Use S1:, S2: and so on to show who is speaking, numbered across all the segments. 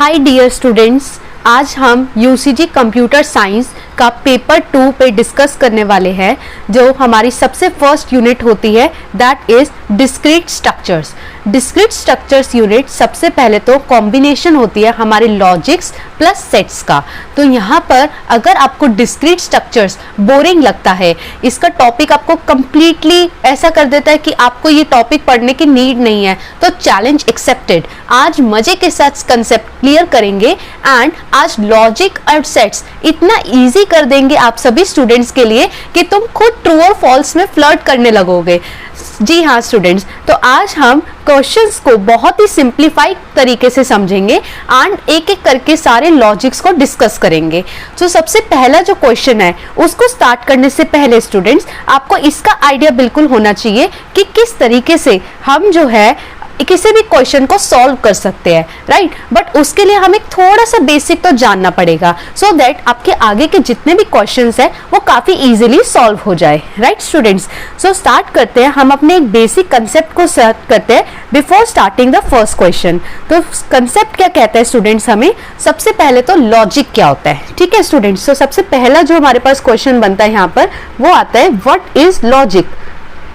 S1: Hi dear students, आज हम UCG computer science का पेपर 2 पे डिस्कस करने वाले हैं। जो हमारी सबसे फर्स्ट यूनिट होती है that is discrete structures. Discrete structures unit सबसे पहले तो कॉम्बिनेशन होती है हमारे लॉजिक्स प्लस सेट्स का। तो यहाँ पर अगर आपको डिस्क्रीट स्ट्रक्चर्स बोरिंग लगता है, इसका टॉपिक आपको कंप्लीटली ऐसा कर देता है कि आपको ये टॉपिक पढ़ने की नीड नहीं है, तो चैलेंज एक्सेप्टेड। आज मजे के साथ कंसेप्ट क्लियर करेंगे एंड आज लॉजिक और सेट्स इतना इजी कर देंगे आप सभी स्टूडेंट्स के लिए कि तुम खुद ट्रू और फॉल्स में फ्लर्ट करने लगोगे। जी हाँ स्टूडेंट्स, तो आज हम क्वेश्चंस को बहुत ही सिंप्लीफाइड तरीके से समझेंगे एंड एक एक करके सारे लॉजिक्स को डिस्कस करेंगे। तो सबसे पहला जो क्वेश्चन है उसको स्टार्ट करने से पहले स्टूडेंट्स आपको इसका आइडिया बिल्कुल होना चाहिए कि किस तरीके से हम जो है किसी भी क्वेश्चन को सॉल्व कर सकते हैं, राइट। बट उसके लिए हमें थोड़ा सा बेसिक तो जानना पड़ेगा सो दैट आपके आगे के जितने भी क्वेश्चंस हैं वो काफी इजीली सॉल्व हो जाए, राइट स्टूडेंट्स। सो स्टार्ट करते हैं, हम अपने एक बेसिक कंसेप्ट को स्टार्ट करते हैं before starting the first question. तो कंसेप्ट क्या कहता है स्टूडेंट्स, हमें सबसे पहले तो लॉजिक क्या होता है, ठीक है स्टूडेंट्स। तो सबसे पहला जो हमारे पास क्वेश्चन बनता है यहाँ पर वो आता है व्हाट इज लॉजिक।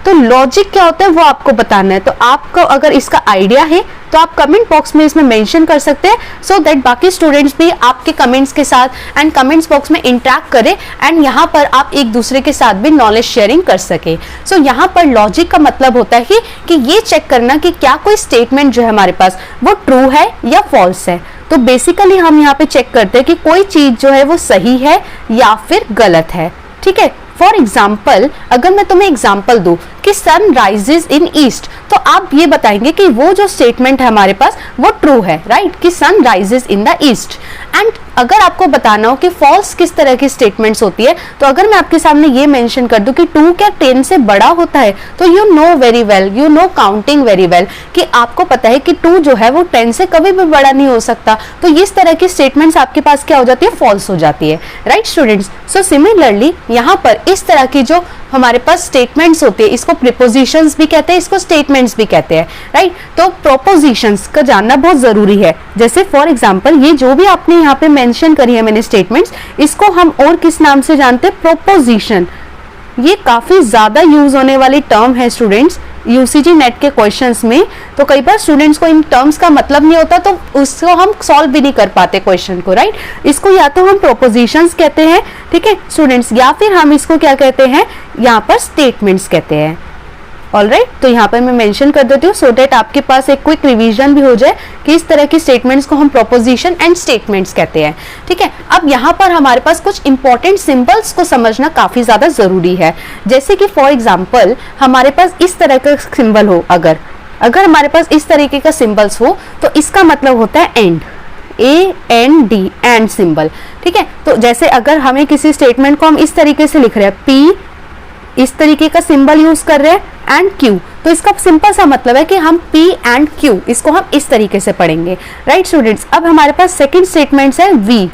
S1: तो लॉजिक क्या होता है वो आपको बताना है। तो आपको अगर इसका आइडिया है तो आप कमेंट बॉक्स में इसमें मेंशन कर सकते हैं सो दैट बाकी स्टूडेंट्स भी आपके कमेंट्स के साथ एंड कमेंट्स बॉक्स में इंटरेक्ट करें एंड यहाँ पर आप एक दूसरे के साथ भी नॉलेज शेयरिंग कर सके। सो यहाँ पर लॉजिक का मतलब होता है कि ये चेक करना कि क्या कोई स्टेटमेंट जो है हमारे पास वो ट्रू है या फॉल्स है। तो बेसिकली हम यहाँ पे चेक करते हैं कि कोई चीज जो है वो सही है या फिर गलत है, ठीक है। फॉर एग्जाम्पल अगर मैं तुम्हें एग्जाम्पल दूं कि सन राइजेज इन ईस्ट, तो आप ये बताएंगे कि वो जो स्टेटमेंट है हमारे पास वो ट्रू है, राइट, कि sun rises in the east. And अगर आपको बताना हो कि फॉल्स किस तरह की स्टेटमेंट्स होती है, तो अगर मैं आपके सामने ये मेंशन कर दूं कि 2 क्या 10 से बड़ा होता है, तो you know very well, you know counting very well कि आपको पता है कि 2 जो है वो 10 से कभी भी बड़ा नहीं हो सकता। तो इस तरह की स्टेटमेंट्स आपके पास क्या हो जाती है, फॉल्स हो जाती है, राइट स्टूडेंट्स। सो सिमिलरली यहाँ पर इस तरह की जो हमारे पास स्टेटमेंट्स होते हैं, इसको प्रीपोजिशंस भी कहते हैं, इसको स्टेटमेंट्स भी कहते हैं, राइट। तो प्रोपोजिशंस का जानना बहुत जरूरी है। जैसे फॉर एग्जांपल ये जो भी आपने यहाँ पे मेंशन करी है मैंने स्टेटमेंट्स, इसको हम और किस नाम से जानते हैं, प्रोपोजिशन। ये काफी ज्यादा यूज होने वाली टर्म है स्टूडेंट्स यूसीजी नेट के क्वेश्चंस में। तो कई बार स्टूडेंट्स को इन टर्म्स का मतलब नहीं होता, तो उसको हम सॉल्व भी नहीं कर पाते क्वेश्चन को, राइट। इसको या तो हम प्रोपोजिशंस कहते हैं, ठीक है स्टूडेंट्स, या फिर हम इसको क्या कहते हैं, यहाँ पर स्टेटमेंट्स कहते हैं। ऑलराइट, तो यहाँ पर मैं मेंशन कर देती हूँ सो दैट आपके पास एक क्विक रिवीजन भी हो जाए कि इस तरह की स्टेटमेंट्स को हम प्रोपोजिशन एंड स्टेटमेंट्स कहते हैं, ठीक है। अब यहाँ पर हमारे पास कुछ इंपॉर्टेंट सिंबल्स को समझना काफी ज्यादा जरूरी है। जैसे कि फॉर एग्जाम्पल हमारे पास इस तरह का सिंबल हो, अगर हमारे पास इस तरीके का सिंबल्स हो तो इसका मतलब होता है एंड, AND, एंड सिंबल, ठीक है। तो जैसे अगर हमें किसी स्टेटमेंट को हम इस तरीके से लिख रहे हैं, P इस तरीके का सिंबल यूज कर रहे हैं एंड Q, तो इसका सिंपल सा मतलब है कि हम P एंड Q इसको हम इस तरीके से पढ़ेंगे, राइट स्टूडेंट्स। अब हमारे पास सेकंड स्टेटमेंट है V,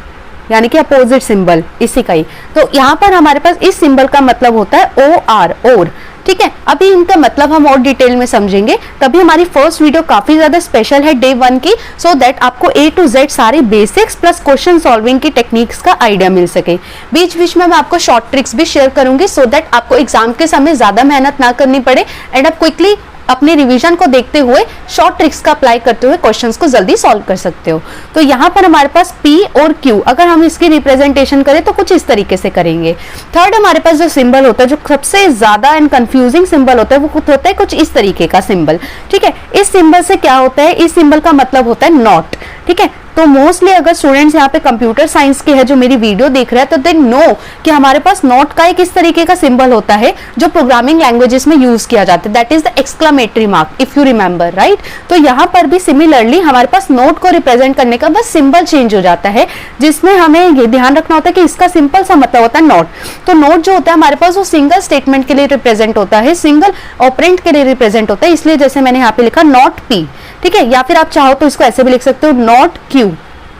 S1: यानी कि अपोजिट सिंबल इसी का ही। तो यहाँ पर हमारे पास इस सिंबल का मतलब होता है OR, और, ठीक है। अभी इनका मतलब हम और डिटेल में समझेंगे, तभी हमारी फर्स्ट वीडियो काफी ज्यादा स्पेशल है डे 1 की, सो दैट आपको A to Z सारे बेसिक्स प्लस क्वेश्चन सॉल्विंग की टेक्निक्स का आइडिया मिल सके। बीच बीच में मैं आपको शॉर्ट ट्रिक्स भी शेयर करूंगी सो दैट आपको एग्जाम के समय ज्यादा मेहनत ना करनी पड़े एंड आप क्विकली अपने रिवीजन को देखते हुए शॉर्ट ट्रिक्स का अप्लाई करते हुए क्वेश्चंस को जल्दी सॉल्व कर सकते हो। तो यहाँ पर हमारे पास P और Q, अगर हम इसकी रिप्रेजेंटेशन करें तो कुछ इस तरीके से करेंगे। थर्ड हमारे पास जो सिंबल होता है, जो सबसे ज्यादा एंड कंफ्यूजिंग सिंबल होता है, वो होता है कुछ इस तरीके का सिंबल, ठीक है। इस सिंबल से क्या होता है, इस सिंबल का मतलब होता है नॉट, ठीक है। तो मोस्टली अगर स्टूडेंट्स यहाँ पे कंप्यूटर साइंस के है जो मेरी वीडियो देख रहे हैं, तो दे नो कि हमारे पास नॉट का एक इस तरीके का सिंबल होता है जो प्रोग्रामिंग लैंग्वेजेस में यूज किया जाता है, that is the exclamatory mark, if you remember, right. तो यहाँ पर भी सिमिलरली हमारे पास नोट को रिप्रेजेंट करने का बस सिंबल चेंज हो जाता है, जिसमें हमें ये ध्यान रखना होता है कि इसका सिंपल सा मतलब होता है नॉट। तो नोट जो होता है हमारे पास वो सिंगल स्टेटमेंट के लिए रिप्रेजेंट होता है, सिंगल ऑपरेंड के लिए रिप्रेजेंट होता है, इसलिए जैसे मैंने यहाँ पे लिखा नॉट P, ठीक है। या फिर आप चाहो तो इसको ऐसे भी लिख सकते हो, नॉट Q,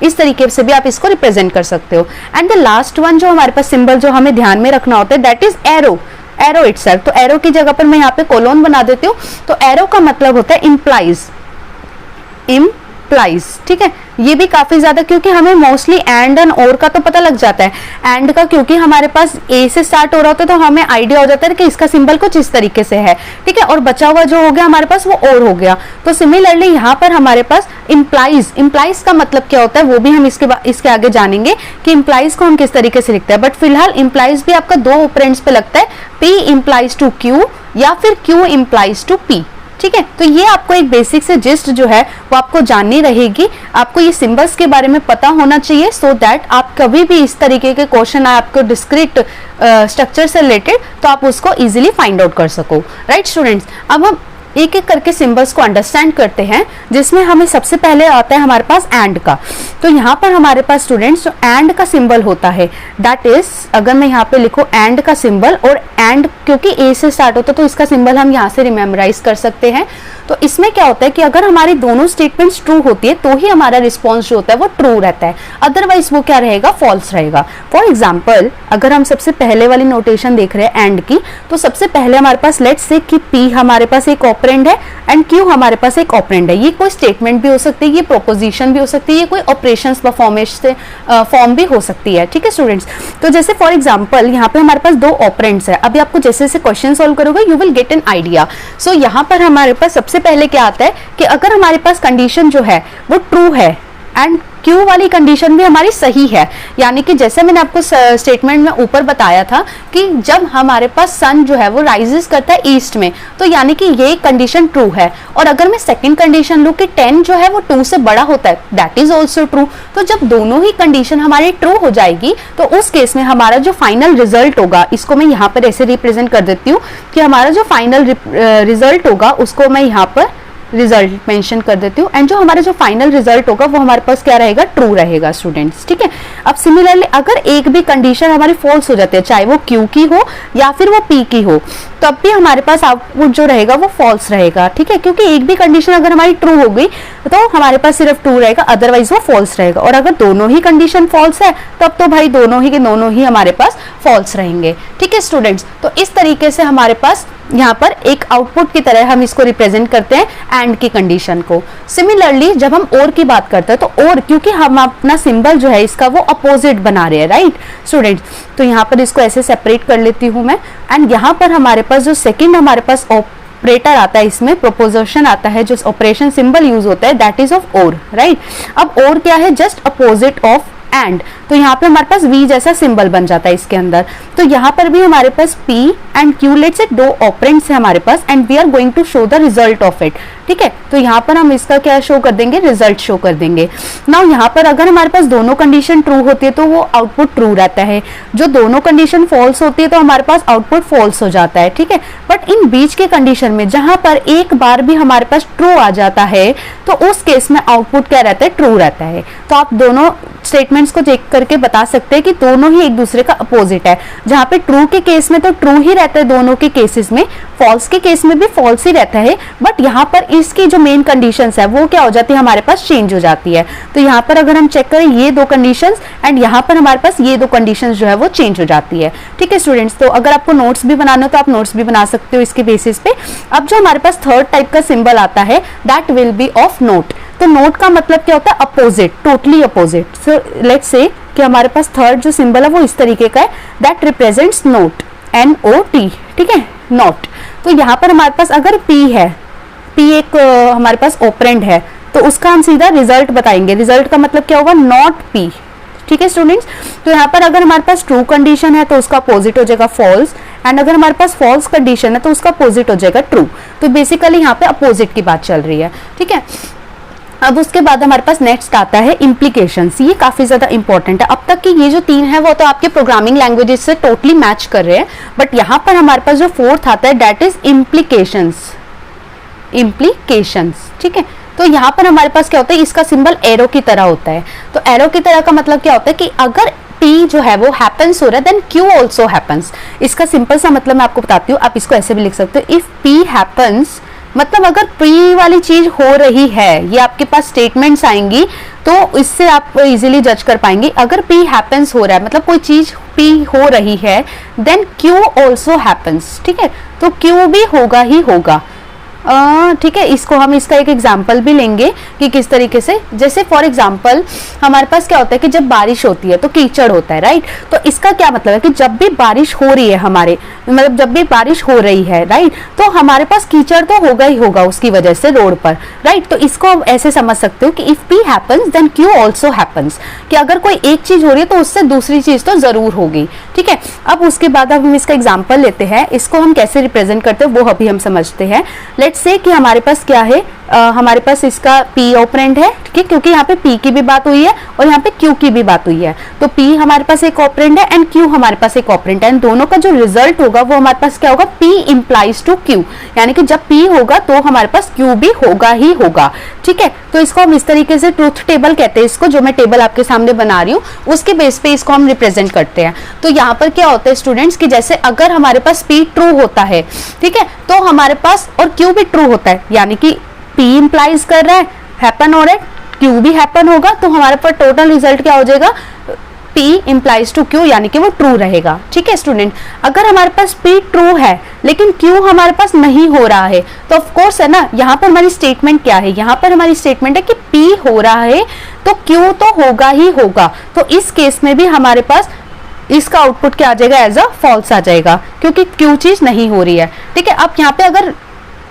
S1: इस तरीके से भी आप इसको रिप्रेजेंट कर सकते हो। एंड द लास्ट वन जो हमारे पास सिंबल जो हमें ध्यान में रखना होता है that is arrow, arrow itself. तो एरो की जगह पर मैं यहाँ पे कोलोन बना देती हूँ। तो एरो का मतलब होता है इम्प्लाइज, इम्प्लाइज, ठीक है, ये भी काफी ज्यादा, क्योंकि हमें मोस्टली एंड एंड और का तो पता लग जाता है, एंड का क्योंकि हमारे पास ए से स्टार्ट हो रहा होता है तो हमें आइडिया हो जाता है कि इसका सिंबल कुछ इस तरीके से है, ठीक है, और बचा हुआ जो हो गया हमारे पास वो और हो गया। तो सिमिलरली यहाँ पर हमारे पास इम्प्लाइज, इम्प्लाइज का मतलब क्या होता है वो भी हम इसके आगे जानेंगे कि इम्प्लाइज को हम किस तरीके से लिखते हैं, बट फिलहाल इम्प्लाइज भी आपका दो ऑपरेंड्स पे लगता है, P इम्प्लाइज टू Q या फिर Q इम्प्लाइज टू P, ठीक है। तो ये आपको एक बेसिक से जिस्ट जो है वो आपको जाननी रहेगी, आपको ये सिंबल्स के बारे में पता होना चाहिए, सो दैट आप कभी भी इस तरीके के क्वेश्चन आए आपको डिस्क्रीट स्ट्रक्चर से रिलेटेड तो आप उसको इजीली फाइंड आउट कर सको, राइट स्टूडेंट्स। अब हम एक एक करके सिंबल्स को अंडरस्टैंड करते हैं, जिसमें हमें सबसे पहले आता है हमारे पास एंड का। तो यहाँ पर हमारे पास स्टूडेंट्स जो एंड का सिंबल होता है दैट इज, अगर मैं यहाँ पे लिखूं एंड का सिंबल, और एंड क्योंकि ए से स्टार्ट होता है तो इसका सिंबल हम यहाँ से रिमेम्बराइज कर सकते हैं। तो इसमें क्या होता है कि अगर हमारी दोनों स्टेटमेंट्स ट्रू होती है तो ही हमारा रिस्पॉन्स जो होता है वो ट्रू रहता है, अदरवाइज वो क्या रहेगा, फॉल्स रहेगा। फॉर एग्जाम्पल अगर हम सबसे पहले वाली नोटेशन देख रहे हैं एंड की, तो सबसे पहले हमारे पास लेट्स से कि P हमारे पास एक ऑपरेंड है एंड Q हमारे पास एक ऑपरेंड है। ये कोई स्टेटमेंट भी हो सकती है, ये प्रोपोजिशन भी हो सकती है, ये कोई ऑपरेशंस परफॉर्मेंस से फॉर्म भी हो सकती है, ठीक है स्टूडेंट्स। तो जैसे फॉर एग्जाम्पल यहाँ पे हमारे पास दो ऑपरेंड्स है, अभी आपको जैसे जैसे क्वेश्चन सॉल्व करोगे you will get an idea. So यहाँ पर हमारे पास सबसे पहले क्या आता है कि अगर हमारे पास कंडीशन जो है वो ट्रू है एंड Q वाली कंडीशन भी हमारी सही है, यानी कि जैसे मैंने आपको स्टेटमेंट में ऊपर बताया था कि जब हमारे पास सन जो है वो राइजेस करता है ईस्ट में, तो यानी कि ये कंडीशन ट्रू है। और अगर मैं सेकंड कंडीशन लूँ कि 10 जो है वो 2 से बड़ा होता है, दैट इज ऑल्सो ट्रू। तो जब दोनों ही कंडीशन हमारी ट्रू हो जाएगी तो उस केस में हमारा जो फाइनल रिजल्ट होगा, इसको मैं यहाँ पर ऐसे रिप्रेजेंट कर देती हूँ कि हमारा जो फाइनल रिजल्ट होगा उसको मैं यहाँ पर रिजल्ट मेंशन कर देती हूँ, एंड जो हमारा जो फाइनल रिजल्ट होगा वो हमारे पास क्या रहेगा, ट्रू रहेगा स्टूडेंट्स, ठीक है। अब सिमिलरली अगर एक भी कंडीशन हमारी फॉल्स हो जाती है, चाहे वो Q की हो या फिर वो P की हो, तब भी हमारे पास आउटपुट जो रहेगा वो फॉल्स रहेगा, ठीक है, क्योंकि एक भी कंडीशन अगर हमारी ट्रू हो गई तो हमारे पास सिर्फ ट्रू रहेगा, अदरवाइज वो फॉल्स रहेगा। और अगर दोनों ही कंडीशन फॉल्स है तब तो भाई दोनों ही हमारे पास फॉल्स रहेंगे, ठीक है स्टूडेंट्स। तो इस तरीके से हमारे पास यहाँ पर एक आउटपुट की तरह हम इसको रिप्रेजेंट करते हैं एंड की कंडीशन को। सिमिलरली जब हम और की बात करते हैं तो और, क्योंकि हम अपना सिंबल जो है इसका वो अपोजिट बना रहे हैं, राइट स्टूडेंट्स। तो यहाँ पर इसको ऐसे सेपरेट कर लेती हूँ मैं, एंड यहाँ पर हमारे पास जो सेकंड हमारे पास ऑपरेटर आता है, इसमें प्रोपोजिशन आता है, जो ऑपरेशन सिंबल यूज होता है दैट इज ऑफ और, राइट। अब और क्या है, जस्ट अपोजिट ऑफ एंड। तो यहाँ पे हमारे पास V जैसा सिंबल बन जाता है इसके अंदर। तो यहाँ पर भी हमारे पास P and Q let's say दो ऑपरेंड्स है हमारे पास, and we are going to show the result of it, ठीक है। तो यहाँ पर हम इसका क्या शो कर देंगे, रिजल्ट शो कर देंगे। नाउ यहाँ पर अगर हमारे पास दोनों कंडीशन ट्रू होती है तो वो आउटपुट ट्रू रहता है, जो दोनों कंडीशन फॉल्स होती है तो हमारे पास आउटपुट फॉल्स हो जाता है, ठीक है। बट इन बीच के कंडीशन में जहां पर एक बार भी हमारे पास ट्रू आ जाता है तो उस केस में आउटपुट क्या रहता है, ट्रू रहता है। तो आप दोनों स्टेटमेंट्स को चेक करके बता सकते हैं कि दोनों ही एक दूसरे का अपोजिट है। जहां पे ट्रू के केस में तो ट्रू ही रहता है दोनों के केसेस में, फॉल्स के केस में भी फॉल्स ही रहता है, बट यहाँ पर इसकी जो मेन कंडीशंस है वो क्या हो जाती है, हमारे पास चेंज हो जाती है। तो यहाँ पर अगर हम चेक करें ये दो कंडीशंस एंड यहाँ पर हमारे पास ये दो कंडीशंस जो है वो चेंज हो जाती है, ठीक है स्टूडेंट्स। तो अगर आपको नोट्स भी बनाना हो तो आप नोट्स भी बना सकते हो इसके बेसिस पे। अब जो हमारे पास थर्ड टाइप का सिंबल आता है that will be of note. तो नोट का मतलब क्या होता है, opposite, totally opposite. So let's say कि हमारे पास थर्ड जो सिंबल है वो इस तरीके का है, दैट रिप्रेजेंट्स नोट, NOT, ठीक है, नोट। तो यहाँ पर हमारे पास अगर P है, P एक हमारे पास ऑपरेंड है, तो उसका हम सीधा रिजल्ट बताएंगे। रिजल्ट का मतलब क्या होगा, नॉट P, ठीक है स्टूडेंट्स। तो यहाँ पर अगर हमारे पास ट्रू कंडीशन है तो उसका अपोजिट हो जाएगा फॉल्स, एंड अगर हमारे पास फॉल्स कंडीशन है तो उसका अपोजिट हो जाएगा ट्रू। तो बेसिकली यहाँ पे अपोजिट की बात चल रही है, ठीक है। अब उसके बाद हमारे पास नेक्स्ट आता है इम्प्लीकेशंस। ये काफी ज्यादा इंपॉर्टेंट है। अब तक की ये जो तीन है वो तो आपके प्रोग्रामिंग लैंग्वेजेस से टोटली मैच कर रहे हैं, बट यहाँ पर हमारे पास जो फोर्थ आता है दैट इज इम्प्लीकेशंस, ठीक है। तो यहाँ पर हमारे पास क्या होता है, इसका सिंबल एरो की तरह होता है। तो एरो की तरह का मतलब क्या होता है कि अगर P जो है वो हैपन्स हो रहा है देन Q ऑल्सो हैपन्स। इसका सिंपल सा मतलब मैं आपको बताती हूँ, आप इसको ऐसे भी लिख सकते हो, इफ P हैपन्स, मतलब अगर P वाली चीज हो रही है, ये आपके पास स्टेटमेंट्स आएंगी तो इससे आप इजीली जज कर पाएंगे। अगर P हैपन्स हो रहा है मतलब कोई चीज P हो रही है देन Q ऑल्सो हैपन्स, ठीक है। तो Q भी होगा ही होगा, ठीक है, इसको हम इसका एक एग्जाम्पल भी लेंगे कि किस तरीके से, जैसे फॉर एग्जाम्पल हमारे पास क्या होता है कि जब बारिश होती है तो कीचड़ होता है, राइट। तो इसका क्या मतलब है कि जब भी बारिश हो रही है हमारे, मतलब जब भी बारिश हो रही है, राइट, तो हमारे पास कीचड़ तो होगा ही होगा उसकी वजह से रोड पर, राइट। तो इसको हम ऐसे समझ सकते हो कि if P happens then Q also happens, कि अगर कोई एक चीज हो रही है तो उससे दूसरी चीज तो जरूर होगी, ठीक है। अब उसके बाद अब हम इसका एग्जाम्पल लेते हैं, इसको हम कैसे रिप्रेजेंट करते हैं वो अभी हम समझते हैं। लेट्स से कि हमारे पास क्या है, हमारे पास इसका P ऑपरेंड है, ठीक है, क्योंकि यहाँ पे P की भी बात हुई है और यहाँ पे Q की भी बात हुई है। तो P हमारे पास एक ऑपरेंड है एंड Q हमारे पास एक ऑपरेंड है, एंड दोनों का जो रिजल्ट होगा वो हमारे पास क्या होगा, P इंप्लाइज टू Q, यानी कि जब P होगा तो हमारे पास Q भी होगा ही होगा, ठीक है। तो इसको हम इस तरीके से ट्रूथ टेबल कहते हैं, इसको जो मैं टेबल आपके सामने बना रही हूँ उसके बेस पे इसको हम रिप्रेजेंट करते हैं। तो यहाँ पर क्या होता है स्टूडेंट्स कि जैसे अगर हमारे पास P ट्रू होता है, ठीक है, तो हमारे पास और Q भी ट्रू होता है, यानी कि P इंप्लाइज कर रहा है हैपन हो रहा है, Q भी हैपन होगा, तो हमारे पास टोटल रिजल्ट क्या हो जाएगा, P इंप्लाइज टू Q, यानी कि वो ट्रू रहेगा, ठीक है स्टूडेंट। अगर हमारे पास P ट्रू है लेकिन Q हमारे पास नहीं हो रहा है तो ऑफ कोर्स है ना, यहाँ पर हमारी स्टेटमेंट क्या है, यहाँ पर हमारी स्टेटमेंट है कि P हो रहा है तो Q तो होगा ही होगा। तो इस केस में भी हमारे पास इसका आउटपुट क्या आ जाएगा, एज अ फॉल्स आ जाएगा, क्योंकि Q चीज नहीं हो रही है, ठीक है। अब यहाँ पे अगर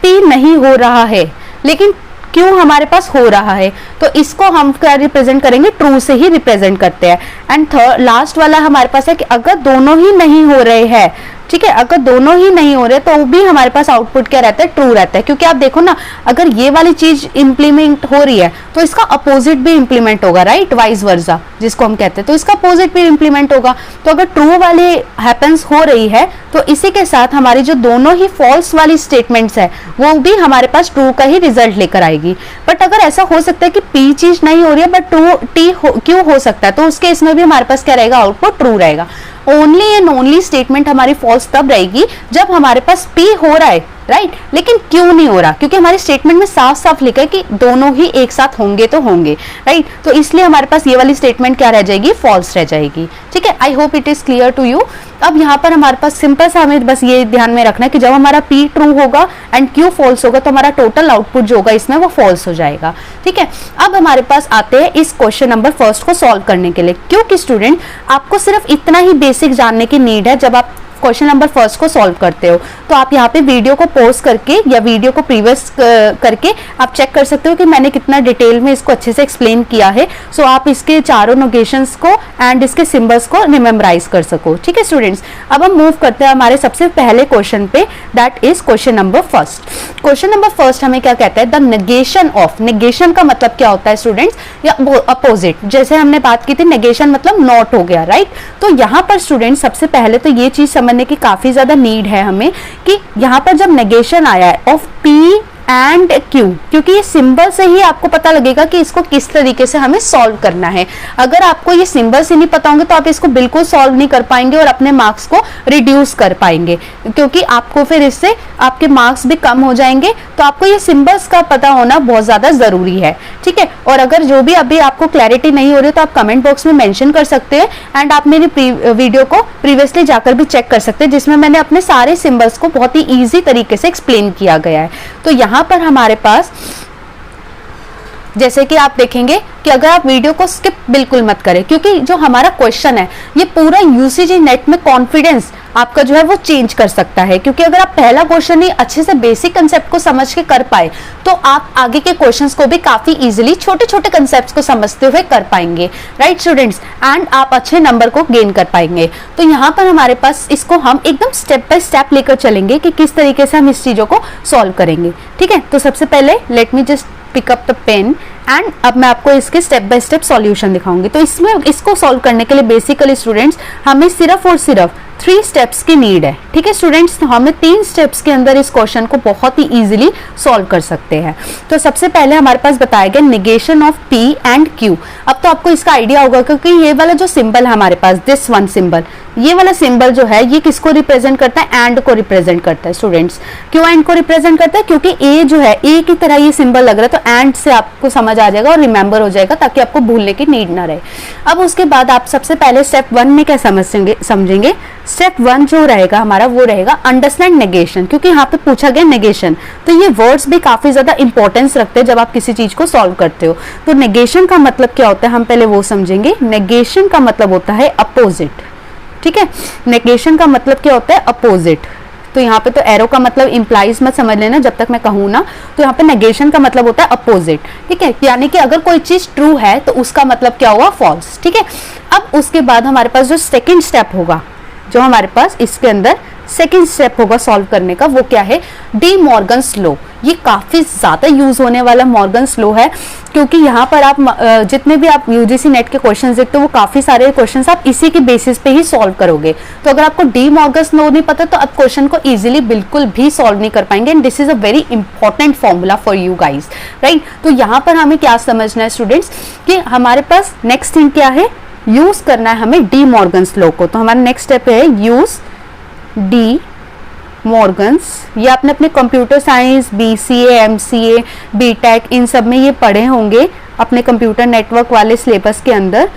S1: P नहीं हो रहा है लेकिन Q हमारे पास हो रहा है तो इसको हम क्या रिप्रेजेंट करेंगे, ट्रू से ही रिप्रेजेंट करते हैं। एंड थर्ड लास्ट वाला हमारे पास है कि अगर दोनों ही नहीं हो रहे हैं, ठीक है, अगर दोनों ही नहीं हो रहे तो भी हमारे पास आउटपुट क्या रहता है, ट्रू रहता है, क्योंकि आप देखो ना, अगर ये वाली चीज इंप्लीमेंट हो रही है तो इसका अपोजिट भी इंप्लीमेंट होगा, राइट, वाइस वर्सा जिसको हम कहते हैं, तो इसका अपोजिट भी इंप्लीमेंट होगा। तो अगर ट्रू वाली हैपेंस हो रही है तो इसी के साथ हमारी जो दोनों ही फॉल्स वाली स्टेटमेंट्स है वो भी हमारे पास ट्रू का ही रिजल्ट लेकर आएगी। बट अगर ऐसा हो सकता है कि P चीज नहीं हो रही है बट ट्रू Q हो सकता है, तो उस केस में भी हमारे पास क्या रहेगा, आउटपुट ट्रू रहेगा। ओनली एंड ओनली स्टेटमेंट हमारी फॉल्स तब रहेगी जब हमारे पास P हो रहा है, राइट, लेकिन क्यों नहीं हो रहा, क्योंकि हमारी स्टेटमेंट में साफ साफ लिखा है कि दोनों ही एक साथ होंगे तो होंगे, राइट। तो इसलिए हमारे पास ये वाली स्टेटमेंट क्या रह जाएगी, फॉल्स रह जाएगी, ठीक है। I hope it is clear to you. अब यहाँ पर हमारे पास सिंपल सा हमें बस ये ध्यान में रखना है कि जब हमारा P ट्रू होगा एंड Q फॉल्स होगा तो हमारा टोटल आउटपुट जो होगा इसमें वो फॉल्स हो जाएगा, ठीक है। अब हमारे पास आते हैं इस क्वेश्चन नंबर फर्स्ट को सॉल्व करने के लिए, क्योंकि स्टूडेंट आपको सिर्फ इतना ही बेसिक जानने की नीड है। जब आप क्वेश्चन नंबर फर्स्ट को सॉल्व करते हो तो आप यहाँ पे वीडियो को पॉज करके या वीडियो को प्रीवियस करके आप चेक कर सकते हो कि मैंने कितना डिटेल में इसको अच्छे से एक्सप्लेन किया है, सो आप इसके चारों नोटेशंस को एंड इसके सिंबल्स को रिमेम्बराइज कर सको, ठीक है स्टूडेंट्स। अब हम मूव करते हैं हमारे सबसे पहले क्वेश्चन पे, that is question number first. Question number first हमें क्या कहता है, द नेगेशन ऑफ, नेगेशन का मतलब क्या होता है स्टूडेंट्स, या अपोजिट, जैसे हमने बात की थी नेगेशन मतलब नॉट हो गया, राइट। तो यहाँ पर स्टूडेंट सबसे पहले तो ये चीज समझने की काफी ज्यादा नीड है हमें कि यहाँ पर जब नेगेशन आया है ऑफ P एंड Q, क्योंकि ये सिंबल से ही आपको पता लगेगा कि इसको किस तरीके से हमें सॉल्व करना है। अगर आपको ये सिंबल से नहीं पता होंगे तो आप इसको बिल्कुल सॉल्व नहीं कर पाएंगे और अपने मार्क्स को रिड्यूस कर पाएंगे, क्योंकि आपको फिर इससे आपके मार्क्स भी कम हो जाएंगे। तो आपको ये सिंबल्स का पता होना बहुत ज्यादा जरूरी है, ठीक है। और अगर जो भी अभी आपको क्लैरिटी नहीं हो रही तो आप कमेंट बॉक्स में मेंशन कर सकते हैं एंड आप मेरी वीडियो को प्रीवियसली जाकर भी चेक कर सकते हैं, जिसमें मैंने अपने सारे सिंबल्स को बहुत ही ईजी तरीके से एक्सप्लेन किया गया है। तो यहाँ पर हमारे पास जैसे कि आप देखेंगे कि अगर आप वीडियो को स्किप बिल्कुल मत करें, क्योंकि जो हमारा क्वेश्चन है ये पूरा यूसीजी नेट में कॉन्फिडेंस आपका जो है वो चेंज कर सकता है, क्योंकि अगर आप पहला क्वेश्चन ही अच्छे से बेसिक कंसेप्ट को समझ के कर पाए तो आप आगे के क्वेश्चंस को भी काफी इजीली छोटे छोटे कंसेप्ट्स को समझते हुए कर पाएंगे, राइट स्टूडेंट्स, एंड आप अच्छे नंबर को गेन कर पाएंगे। तो यहाँ पर हमारे पास इसको हम एकदम स्टेप बाय स्टेप लेकर चलेंगे कि किस तरीके से हम इस चीजों को सॉल्व करेंगे, ठीक है। तो सबसे पहले let me just pick up the pen and अब मैं आपको इसके स्टेप बाय स्टेप सॉल्यूशन दिखाऊंगी। तो इसमें इसको सॉल्व करने के लिए बेसिकली स्टूडेंट्स हमें सिर्फ और सिर्फ 3 स्टेप्स की नीड है, ठीक है स्टूडेंट्स। तो हमें 3 स्टेप्स के अंदर इस क्वेश्चन को बहुत ही इजीली सॉल्व कर सकते हैं। तो सबसे पहले हमारे पास बताया गया negation of P and Q। अब तो आपको इसका आइडिया होगा क्योंकि ये वाला जो सिंबल है हमारे पास, दिस वन सिंबल, ये वाला सिंबल जो है ये किसको रिप्रेजेंट करता है? एंड को रिप्रेजेंट करता है स्टूडेंट्स। क्यों एंड को रिप्रेजेंट करता है? क्योंकि ए जो है, ए की तरह ये सिंबल लग रहा है, तो एंड से आपको समझ आ जाएगा और रिमेंबर हो जाएगा, ताकि आपको भूलने की नीड ना रहे। अब उसके बाद आप सबसे पहले स्टेप 1 में क्या समझेंगे? स्टेप 1 जो रहेगा हमारा वो रहेगा अंडरस्टैंड नेगेशन, क्योंकि यहाँ पे पूछा गया नेगेशन, तो ये वर्ड्स भी काफी ज्यादा इंपॉर्टेंस रखते हैं जब आप किसी चीज को सॉल्व करते हो। तो नेगेशन का मतलब क्या होता है हम पहले वो समझेंगे। नेगेशन का मतलब होता है अपोजिट, ठीक है। नेगेशन का मतलब क्या होता है? अपोजिट। तो यहाँ पे तो एरो का मतलब इंप्लाइज मत समझ लेना जब तक मैं कहूँ ना, तो यहाँ पे नेगेशन का मतलब होता है अपोजिट, ठीक है। यानी कि अगर कोई चीज ट्रू है तो उसका मतलब क्या हुआ? फॉल्स, ठीक है। अब उसके बाद हमारे पास जो सेकेंड स्टेप होगा, जो हमारे पास इसके अंदर सेकेंड स्टेप होगा सॉल्व करने का, वो क्या है? D Morgan's law. ये काफी ज्यादा यूज होने वाला मॉर्गन्स लॉ है, क्योंकि यहाँ पर आप जितने भी आप यूजीसी नेट के क्वेश्चंस देखते हो वो काफी सारे क्वेश्चंस आप इसी के बेसिस पे ही सॉल्व करोगे। तो अगर आपको डी मॉर्गन्स लॉ नहीं पता तो आप क्वेश्चन को इजीली बिल्कुल भी सॉल्व नहीं कर पाएंगे। And this is a very important formula for you guys, right. तो यहाँ पर हमें क्या समझना है स्टूडेंट्स, कि हमारे पास नेक्स्ट थिंग क्या है? यूज करना है हमें डी मॉर्गन्स लॉ को। तो हमारा नेक्स्ट स्टेप है यूज डी मॉर्गन्स। ये आपने अपने computer science, BCA, MCA, BTech इन सब में ये पढ़े होंगे अपने कंप्यूटर नेटवर्क वाले सिलेबस के अंदर,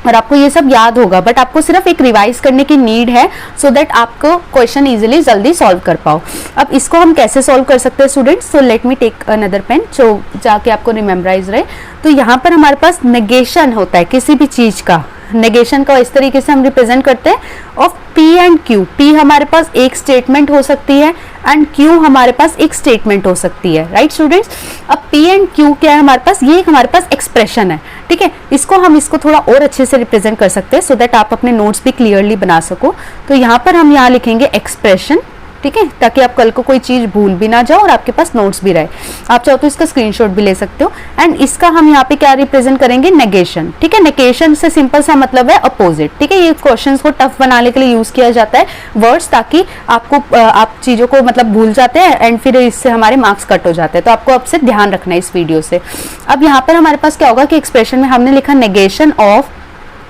S1: और आपको ये सब याद होगा, बट आपको सिर्फ एक रिवाइज करने की नीड है सो दैट आपको क्वेश्चन इजीली जल्दी सॉल्व कर पाओ। अब इसको हम कैसे सॉल्व कर सकते हैं students? So let me take another pen जो जाके आपको रिमेम्बराइज रहे। तो यहाँ पर हमारे पास नेगेशन होता है किसी भी चीज का। नेगेशन का इस तरीके से हम रिप्रेजेंट करते हैं of P and Q. P हमारे पास एक स्टेटमेंट हो सकती है एंड क्यू हमारे पास एक स्टेटमेंट हो सकती है, राइट स्टूडेंट्स। अब पी एंड क्यू क्या है हमारे पास? ये हमारे पास एक्सप्रेशन है, ठीक है। इसको थोड़ा और अच्छे से रिप्रेजेंट कर सकते हैं सो दैट आप अपने नोट्स भी क्लियरली बना सको। तो यहाँ पर हम यहाँ लिखेंगे एक्सप्रेशन, ठीक है, ताकि आप कल को कोई चीज भूल भी ना जाओ और आपके पास नोट्स भी रहे। आप चाहो तो इसका स्क्रीनशॉट भी ले सकते हो। एंड इसका हम यहाँ पे क्या रिप्रेजेंट करेंगे? नेगेशन, ठीक है। नेगेशन से सिंपल सा मतलब है अपोजिट, ठीक है। ये क्वेश्चंस को टफ बनाने के लिए यूज किया जाता है वर्ड्स, ताकि आपको आप चीजों को मतलब भूल जाते हैं एंड फिर इससे हमारे मार्क्स कट हो जाते हैं। तो आपको अब से ध्यान रखना है इस वीडियो से। अब यहाँ पर हमारे पास क्या होगा कि एक्सप्रेशन में हमने लिखा negation of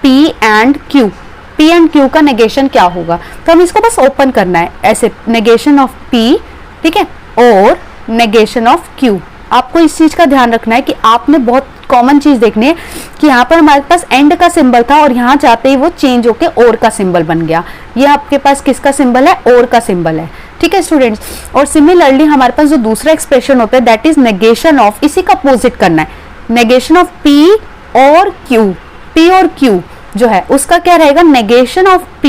S1: P and Q. P and Q का नेगेशन क्या होगा? तो हम इसको बस ओपन करना है ऐसे, नेगेशन ऑफ P, ठीक है, और नेगेशन ऑफ Q। आपको इस चीज का ध्यान रखना है कि आपने बहुत कॉमन चीज देखनी है कि यहाँ पर हमारे पास एंड का सिंबल था और यहाँ जाते ही वो चेंज होके और का सिंबल बन गया। ये आपके पास किसका सिंबल है? और का सिंबल है, ठीक है स्टूडेंट्स। और सिमिलरली हमारे पास जो दूसरा एक्सप्रेशन होता है दैट इज नेगेशन ऑफ, इसी का अपोजिट करना है, नेगेशन ऑफ P और Q। P और Q जो है उसका क्या रहेगा? नेगेशन ऑफ P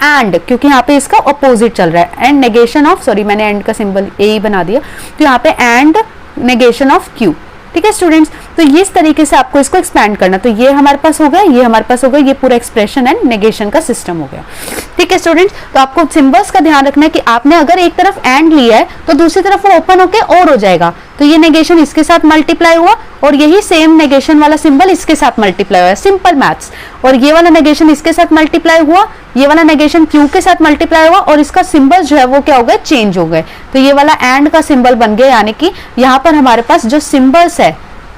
S1: एंड, क्योंकि यहाँ पे इसका अपोजिट चल रहा है, एंड नेगेशन ऑफ, सॉरी मैंने एंड का सिंबल ए ही बना दिया, तो यहाँ पे एंड नेगेशन ऑफ Q, ठीक है स्टूडेंट्स। तो इस तरीके से आपको इसको एक्सपैंड करना। तो ये हमारे पास हो गया, ये हमारे पास हो गया, ये पूरा एक्सप्रेशन एंड नेगेशन का सिस्टम हो गया, ठीक है स्टूडेंट्स। तो आपको सिंबल्स का ध्यान रखना है कि आपने अगर एक तरफ एंड लिया है तो दूसरी तरफ वो ओपन होके और हो जाएगा। तो ये नेगेशन इसके साथ मल्टीप्लाई हुआ और यही सेम नेगेशन वाला सिंबल इसके साथ मल्टीप्लाई हुआ, सिंपल मैथ्स। और ये वाला नेगेशन इसके साथ मल्टीप्लाई हुआ, ये वाला नेगेशन Q के साथ मल्टीप्लाई हुआ और इसका सिंबल जो है वो क्या हो गए? चेंज हो गए। तो ये वाला एंड का सिंबल बन गया, यानी कि यहाँ पर हमारे पास जो सिंबल्स है,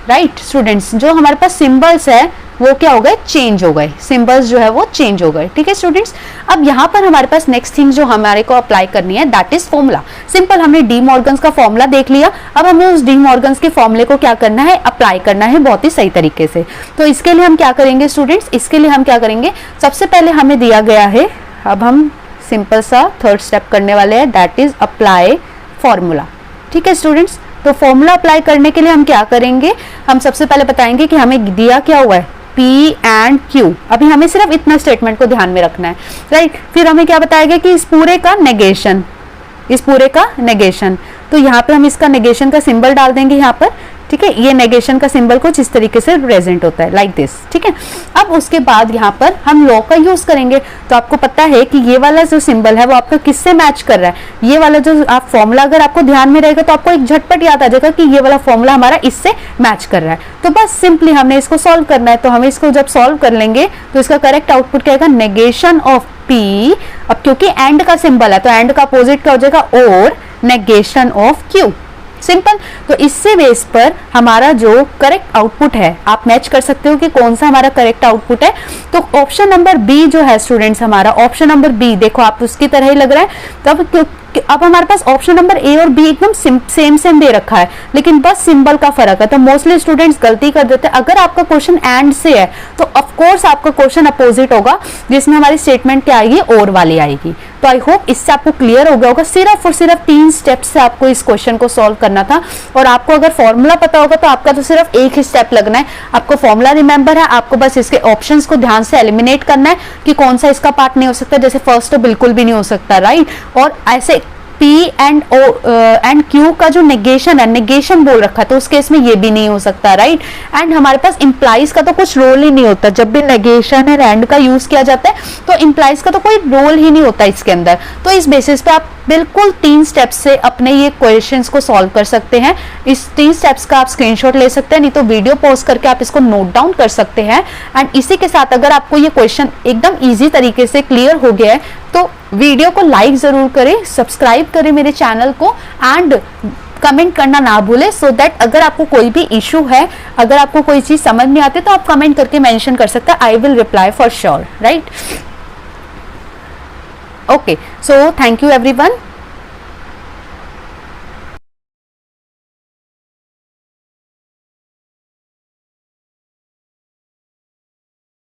S1: राइट स्टूडेंट्स, जो हमारे पास सिंबल्स है वो क्या हो गए? चेंज हो गए। सिंबल्स जो है वो चेंज हो गए, ठीक है स्टूडेंट्स। अब यहाँ पर हमारे पास नेक्स्ट थिंग जो हमारे को अप्लाई करनी है दैट इज फॉर्मूला। सिंपल, हमने डी मॉर्गन्स का फॉर्मूला देख लिया। अब हमें उस डी मॉर्गन्स के फॉर्मूले को क्या करना है? अप्लाई करना है बहुत ही सही तरीके से। तो इसके लिए हम क्या करेंगे स्टूडेंट्स? इसके लिए हम क्या करेंगे? सबसे पहले हमें दिया गया है, अब हम सिंपल सा थर्ड स्टेप करने वाले हैं दैट इज अप्लाई फॉर्मूला, ठीक है स्टूडेंट्स। तो फॉर्मूला अप्लाई करने के लिए हम क्या करेंगे? हम सबसे पहले बताएंगे कि हमें दिया क्या हुआ है? P and Q। अभी हमें सिर्फ इतना स्टेटमेंट को ध्यान में रखना है, राइट। फिर हमें क्या बताएगा कि इस पूरे का नेगेशन, इस पूरे का नेगेशन। तो यहाँ पे हम इसका नेगेशन का सिंबल डाल देंगे यहाँ पर, ठीक है। ये नेगेशन का सिंबल कुछ इस तरीके से प्रेजेंट होता है लाइक दिस, ठीक है। अब उसके बाद यहाँ पर हम लॉ का यूज करेंगे। तो आपको पता है कि ये वाला जो सिंबल है वो आपका किससे मैच कर रहा है? ये वाला जो आप फॉर्मूला अगर आपको ध्यान में रहेगा तो आपको एक झटपट याद आ जाएगा कि ये वाला फॉर्मूला हमारा इससे मैच कर रहा है। तो बस सिंपली हमने इसको सॉल्व करना है। तो हमें इसको जब सॉल्व कर लेंगे तो इसका करेक्ट आउटपुट क्या आएगा? Negation of P। अब क्योंकि एंड का सिंबल है तो एंड का अपोजिट क्या हो जाएगा? और नेगेशन ऑफ Q,
S2: सिंपल। तो इससे बेस पर हमारा जो करेक्ट आउटपुट है आप मैच कर सकते हो कि कौन सा हमारा करेक्ट आउटपुट है। तो ऑप्शन नंबर बी जो है स्टूडेंट्स, हमारा ऑप्शन नंबर बी, देखो आप उसकी तरह ही लग रहा है। तब अब हमारे पास ऑप्शन नंबर ए और बी एकदम सेम दे रखा है, लेकिन बस सिंबल का फर्क है। तो मोस्टली स्टूडेंट्स गलती कर देते हैं। अगर आपका क्वेश्चन एंड से है तो ऑफ कोर्स आपका क्वेश्चन अपोजिट होगा, जिसमें हमारी स्टेटमेंट क्या आएगी, और वाली आएगी। तो आई होप इससे आपको क्लियर हो गया होगा। सिर्फ और सिर्फ 3 स्टेप्स से आपको इस क्वेश्चन को सॉल्व करना था। और आपको अगर फॉर्मूला पता होगा तो आपका तो सिर्फ एक ही स्टेप लगना है। आपको फॉर्मूला रिमेंबर है, आपको बस इसके ऑप्शंस को ध्यान से एलिमिनेट करना है कि कौन सा इसका पार्ट नहीं हो सकता। जैसे फर्स्ट तो बिल्कुल भी नहीं हो सकता, राइट। और ऐसे P एंड Q का जो नेगेशन है, नेगेशन बोल रखा है, तो उस केस में ये भी नहीं हो सकता, राइट। एंड हमारे पास इंप्लाइज का तो कुछ रोल ही नहीं होता। जब भी नेगेशन है एंड का यूज किया जाता है तो इंप्लाइज का तो कोई रोल ही नहीं होता इसके अंदर। तो इस बेसिस पे आप बिल्कुल 3 स्टेप्स से अपने ये क्वेश्चंस को सॉल्व कर सकते हैं। इस 3 स्टेप्स का आप स्क्रीनशॉट ले सकते हैं, नहीं तो वीडियो पॉज करके आप इसको नोट डाउन कर सकते हैं। एंड इसी के साथ अगर आपको ये क्वेश्चन एकदम इजी तरीके से क्लियर हो गया है तो वीडियो को लाइक जरूर करें, सब्सक्राइब करें मेरे चैनल को, एंड कमेंट करना ना भूलें, सो दैट अगर आपको कोई भी इशू है, अगर आपको कोई चीज समझ नहीं आती तो आप कमेंट करके मेंशन कर सकते हैं। I will reply for sure, right. Okay, so thank you everyone.